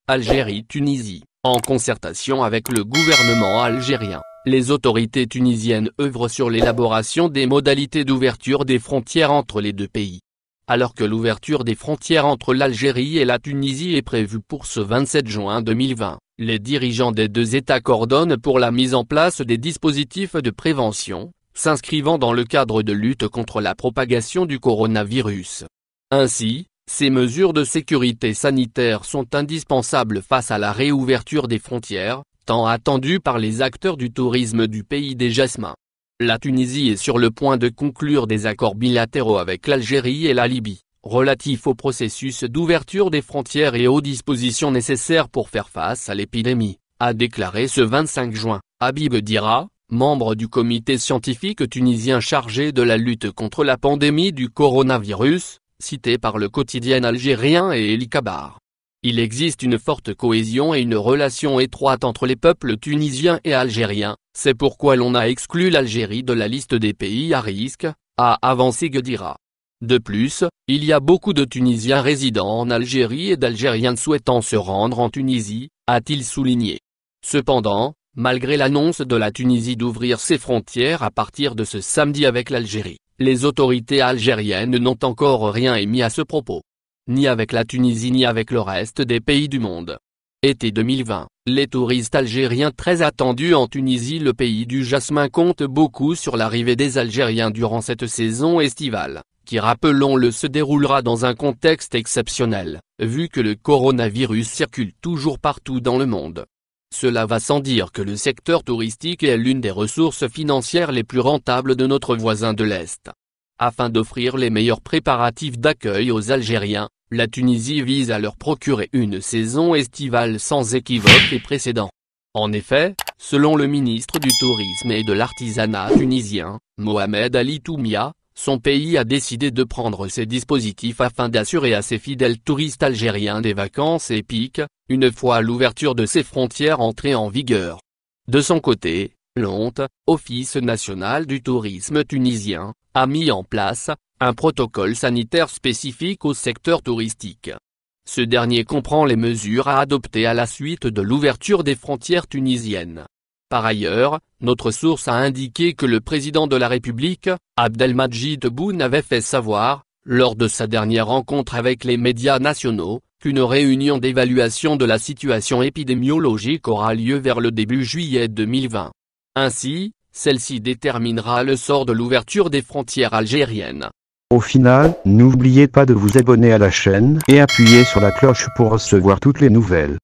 Algérie-Tunisie. En concertation avec le gouvernement algérien, les autorités tunisiennes œuvrent sur l'élaboration des modalités d'ouverture des frontières entre les deux pays. Alors que l'ouverture des frontières entre l'Algérie et la Tunisie est prévue pour ce 27 juin 2020, les dirigeants des deux États coordonnent pour la mise en place des dispositifs de prévention, s'inscrivant dans le cadre de lutte contre la propagation du coronavirus. Ainsi, ces mesures de sécurité sanitaire sont indispensables face à la réouverture des frontières, tant attendue par les acteurs du tourisme du pays des Jasmins. La Tunisie est sur le point de conclure des accords bilatéraux avec l'Algérie et la Libye, relatifs au processus d'ouverture des frontières et aux dispositions nécessaires pour faire face à l'épidémie, a déclaré ce 25 juin, Habib Dira, membre du comité scientifique tunisien chargé de la lutte contre la pandémie du coronavirus, cité par le quotidien algérien et El Kabar. Il existe une forte cohésion et une relation étroite entre les peuples tunisiens et algériens, c'est pourquoi l'on a exclu l'Algérie de la liste des pays à risque, a avancé Guedira. De plus, il y a beaucoup de Tunisiens résidant en Algérie et d'Algériens souhaitant se rendre en Tunisie, a-t-il souligné. Cependant, malgré l'annonce de la Tunisie d'ouvrir ses frontières à partir de ce samedi avec l'Algérie, les autorités algériennes n'ont encore rien émis à ce propos. Ni avec la Tunisie ni avec le reste des pays du monde. Été 2020, les touristes algériens très attendus en Tunisie. Le pays du jasmin compte beaucoup sur l'arrivée des Algériens durant cette saison estivale, qui rappelons-le se déroulera dans un contexte exceptionnel, vu que le coronavirus circule toujours partout dans le monde. Cela va sans dire que le secteur touristique est l'une des ressources financières les plus rentables de notre voisin de l'Est. Afin d'offrir les meilleurs préparatifs d'accueil aux Algériens, la Tunisie vise à leur procurer une saison estivale sans équivoque et précédent. En effet, selon le ministre du Tourisme et de l'Artisanat tunisien, Mohamed Ali Toumia, son pays a décidé de prendre ces dispositifs afin d'assurer à ses fidèles touristes algériens des vacances épiques, une fois l'ouverture de ses frontières entrée en vigueur. De son côté, l'ONT, Office national du tourisme tunisien, a mis en place un protocole sanitaire spécifique au secteur touristique. Ce dernier comprend les mesures à adopter à la suite de l'ouverture des frontières tunisiennes. Par ailleurs, notre source a indiqué que le président de la République, Abdelmadjid Tebboune avait fait savoir, lors de sa dernière rencontre avec les médias nationaux, qu'une réunion d'évaluation de la situation épidémiologique aura lieu vers le début juillet 2020. Ainsi, celle-ci déterminera le sort de l'ouverture des frontières algériennes. Au final, n'oubliez pas de vous abonner à la chaîne et appuyer sur la cloche pour recevoir toutes les nouvelles.